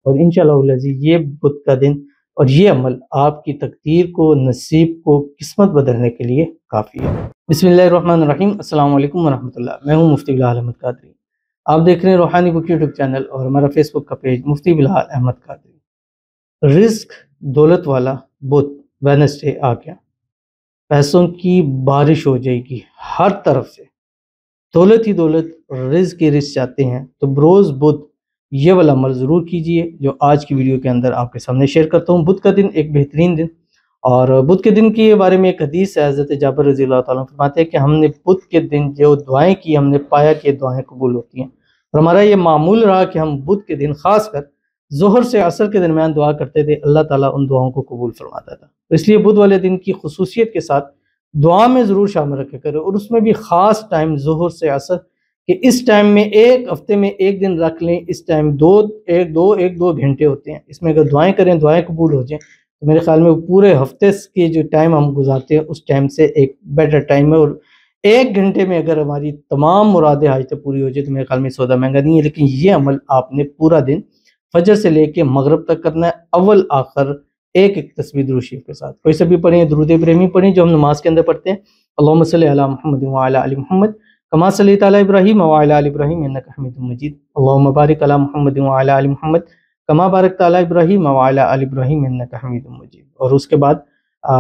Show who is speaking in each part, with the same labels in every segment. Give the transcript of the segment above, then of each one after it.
Speaker 1: اور انشاءاللہ یہ بدھ کا دن اور یہ عمل آپ کی تقدیر کو، نصیب کو، قسمت بدلنے کے لیے کافی ہے۔ بسم اللہ الرحمن الرحیم۔ السلام علیکم ورحمۃ اللہ۔ میں ہوں مفتی بلال احمد قادری۔ آپ دیکھ رہے ہیں روحانی بک یوٹیوب چینل اور ہمارا فیس بک کا پیج مفتی بلال احمد قادری۔ رزق دولت والا بدھ ویڈنسڈے آ گیا، پیسوں کی بارش ہو جائے گی ہر طرف سے، دولت ہی دولت، رزق کی رزق چاہتے ہیں تو بروز بدھ یہ والا عمل ضرور کیجئے جو آج کی ویڈیو کے اندر آپ کے سامنے شیئر کرتا ہوں۔ بدھ کا دن ایک بہترین دن، اور بدھ کے دن کے بارے میں ایک حدیث ہے، حضرت جابر رضی اللہ تعالیٰ فرماتے ہیں کہ ہم نے بدھ کے دن جو دعائیں کی، ہم نے پایا کہ دعائیں قبول ہوتی ہیں، اور ہمارا یہ معمول رہا کہ ہم بدھ کے دن خاص کر ظہر سے عصر کے درمیان دعا کرتے تھے، اللہ تعالیٰ ان دعاؤں کو قبول فرماتا تھا۔ اس لیے بدھ والے دن کی خصوصیت کے ساتھ دعا میں ضرور شامل رکھا کرے، اور اس میں بھی خاص ٹائم ظہر سے عصر، کہ اس ٹائم میں ایک ہفتے میں ایک دن رکھ لیں، اس ٹائم ایک دو گھنٹے ہوتے ہیں، اس میں اگر دعائیں کریں، دعائیں قبول ہو جائیں تو میرے خیال میں پورے ہفتے کے جو ٹائم ہم گزارتے ہیں اس ٹائم سے ایک بیٹر ٹائم ہے، اور ایک گھنٹے میں اگر ہماری تمام مرادیں حاجتیں پوری ہو جائے تو میرے خیال میں سودا مہنگا نہیں ہے۔ لیکن یہ عمل آپ نے پورا دن فجر سے لے کے مغرب تک کرنا ہے، اول آخر ایک تسبیح درود شریف کے ساتھ۔ کوئی سبھی پڑھیں، درود ابراہیمی پڑھیں جو ہم نماز کے اندر پڑھتے ہیں، اللہم صلی علی محمد وعلی آل محمد کما صلیت علی ابراہیم وعلی آل ابراہیم انک حمید مجید، اللہم بارک علی محمد وعلی آل محمد کما بارکت علی ابراہیم وعلی آل ابراہیم انک حمید مجید۔ اور اس کے بعد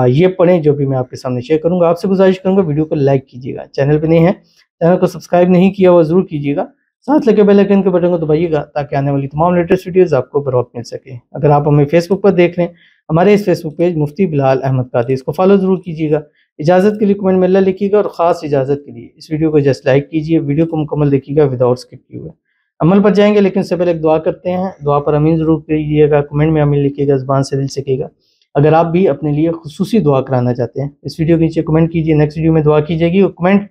Speaker 1: یہ پڑھیں جو بھی میں آپ کے سامنے شیئر کروں گا۔ آپ سے گزارش کروں گا ویڈیو کو لائک کیجیے گا، چینل پہ نہیں ہے چینل کو سبسکرائب نہیں کیا وہ ضرور کیجیے گا، ساتھ لگے بیل آئیکن کے بٹن کو دبائیے گا تاکہ آنے والی تمام لیٹسٹ ویڈیوز آپ کو بر وقت مل سکے۔ اگر آپ ہمیں فیس بک پر دیکھ رہے ہیں، ہمارے اس فیس بک پیج مفتی بلال احمد قادری، اس کو فالو ضرور کیجیے گا۔ اجازت کے لیے کمنٹ میں اللہ لکھیے گا، اور خاص اجازت کے لیے اس ویڈیو کو جسٹ لائک کیجیے، ویڈیو کو مکمل دیکھیے گا وداؤٹ اسکپ کیے ہوئے۔ عمل پر جائیں گے لیکن اس سے پہلے ایک دعا کرتے ہیں، دعا پر امین ضرور کیجیے گا، کمنٹ میں امین لکھیے گا، زبان سے دل سے کہیے گا۔ اگر آپ بھی اپنے لیے خصوصی دعا کرانا چاہتے ہیں اس ویڈیو کے نیچے کمنٹ کیجیے، نیکسٹ ویڈیو میں دعا کی جائے گی، اور کمنٹ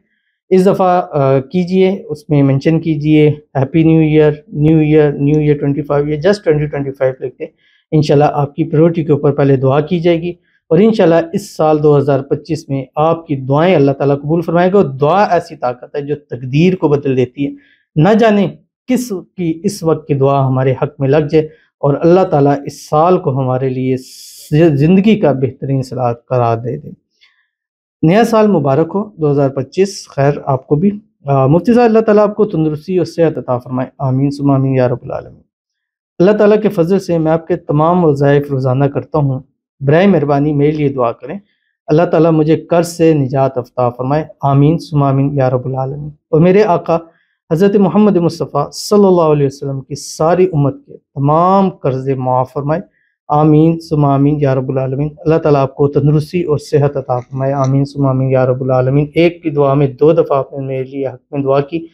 Speaker 1: اس دفعہ کیجیے، اس میں منشن کیجیے happy new year, new year, new year 25 یا جسٹ 2025 لکھتے ہیں۔ انشاءاللہ آپ کی پریورٹی کے اوپر پہلے دعا کی جائے گی، اور انشاءاللہ اس سال 2025 میں آپ کی دعائیں اللہ تعالیٰ قبول فرمائے گا۔ اور دعا ایسی طاقت ہے جو تقدیر کو بدل دیتی ہے، نہ جانے کس کی اس وقت کی دعا ہمارے حق میں لگ جائے اور اللہ تعالیٰ اس سال کو ہمارے لیے زندگی کا بہترین سال قرار دے دے۔ نیا سال مبارک ہو 2025، خیر آپ کو بھی۔ مفتی صاحب اللہ تعالیٰ آپ کو تندرستی اور صحت عطا فرمائے، آمین ثم آمین یا رب العالمین۔ اللہ تعالیٰ کے فضل سے میں آپ کے تمام وظائف روزانہ کرتا ہوں، برائے مہربانی میرے لیے دعا کریں، اللہ تعالیٰ مجھے قرض سے نجات عطا فرمائے، آمین ثم آمین یا رب العالمین۔ اور میرے آقا حضرت محمد مصطفیٰ صلی اللہ علیہ وسلم کی ساری امت کے تمام قرض معاف فرمائے، آمین ثم آمین یا رب العالمین۔ اللہ تعالیٰ آپ کو تندرستی اور صحت عطا فرمائے، آمین ثم آمین یا رب العالمین۔ ایک کی دعا میں 2 دفعہ آپ نے میرے لیے حق میں دعا کی،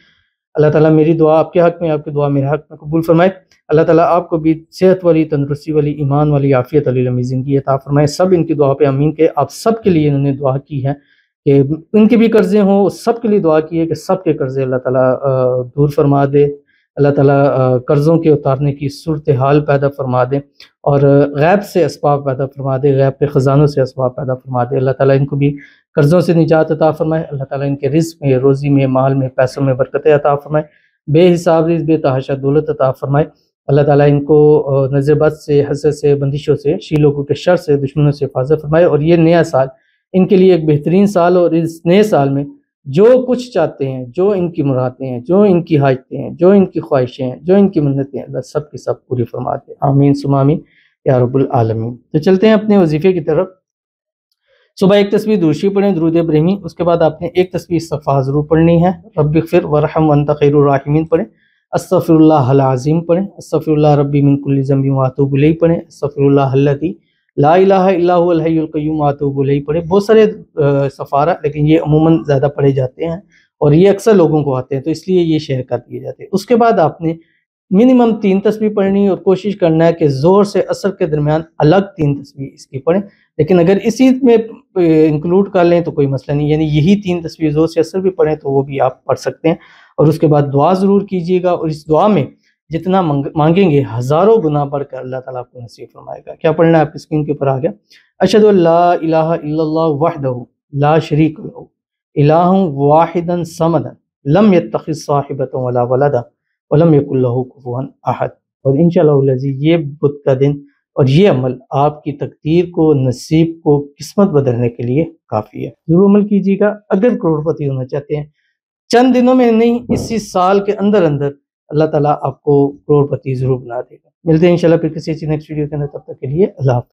Speaker 1: اللہ تعالیٰ میری دعا آپ کے حق میں، آپ کی دعا میرے حق میں قبول فرمائے۔ اللہ تعالیٰ آپ کو بھی صحت والی، تندرستی والی، ایمان والی، عافیت والی لمبی زندگی عطا فرمائے۔ سب ان کی دعا پہ آمین کہ آپ سب کے لیے انہوں نے دعا کی ہے کہ ان کے بھی قرضے ہوں، سب کے لیے دعا کی ہے کہ سب کے قرضے اللہ تعالیٰ دور فرما دے، اللہ تعالیٰ قرضوں کے اتارنے کی صورتحال پیدا فرما دے، اور غیب سے اسباب پیدا فرما دے، غیب کے خزانوں سے اسباب پیدا فرما دے۔ اللہ تعالیٰ ان کو بھی قرضوں سے نجات عطا فرمائے، اللہ تعالیٰ ان کے رزق میں، روزی میں، مال میں، پیسوں میں برکتیں عطا فرمائے، بے حساب رزق، بے تحاشا دولت عطا فرمائے۔ اللہ تعالیٰ ان کو نظر بد سے، حسد سے، بندشوں سے، شی لوگوں کے شر سے، دشمنوں سے حفاظت فرمائے، اور یہ نیا سال ان کے لیے ایک بہترین سال، اور اس نئے سال میں جو کچھ چاہتے ہیں، جو ان کی مرادیں ہیں، جو ان کی حاجتیں ہیں، جو ان کی خواہشیں ہیں، جو ان کی منتیں ہیں، اللہ سب کی سب پوری فرما دے، آمین ثم آمین یا رب العالمین۔ تو چلتے ہیں اپنے وظیفے کی طرف۔ صبح ایک تسبیح درود شریف پڑھیں، درود ابراہیمی، اس کے بعد آپ نے ایک تسبیح استغفار ضرور پڑھنی ہے، رب اغفر ورحم وانت خیر الراحمین پڑھیں، استغفر اللہ العظیم پڑھیں، استغفر اللہ ربی من کل ذنب واتوب الیہ پڑھیں، استغفر اللہ الذی لا الہ الا هو الحی القیوم واتوب الیہ پڑھیں۔ بہت سارے استغفار ہیں لیکن یہ عموماً زیادہ پڑھے جاتے ہیں اور یہ اکثر لوگوں کو آتے ہیں، تو اس لیے یہ شیئر کر دیے جاتے ہیں۔ اس کے بعد آپ نے منیمم 3 تسبیح پڑھنی اور کوشش کرنا ہے کہ زور سے عصر کے درمیان الگ 3 تسبیح اس کی پڑھیں، لیکن اگر اسی میں انکلوڈ کر لیں تو کوئی مسئلہ نہیں، یعنی یہی 3 تسبیح زور سے عصر بھی پڑھیں تو وہ بھی آپ پڑھ سکتے ہیں۔ اور اس کے بعد دعا ضرور کیجیے گا، اور اس دعا میں جتنا مانگیں گے ہزاروں گنا بڑھ کر اللہ تعالیٰ آپ کو نصیب فرمائے گا۔ کیا پڑھنا ہے آپ کی اسکرین کے اوپر آ گیا، اشہد ان لا الہ الا اللہ وحدہ لا شریک لہ الہ واحدا صمدا لم یتخذ صاحبۃ ولا ولدا ولم یکن لہ کفوا احد۔ اور انشاءاللہ یہ بدھ کا دن اور یہ عمل آپ کی تقدیر کو، نصیب کو، قسمت بدلنے کے لیے کافی ہے۔ ضرور عمل کیجیے گا۔ اگر کروڑ پتی ہونا چاہتے ہیں، چند دنوں میں نہیں، اسی سال کے اندر اندر اللہ تعالیٰ آپ کو کروڑ پتی ضرور بنا دے گا۔ ملتے ہیں انشاءاللہ پھر کسی نیکسٹ ویڈیو کے اندر، تب تک کے لیے اللہ حافظ۔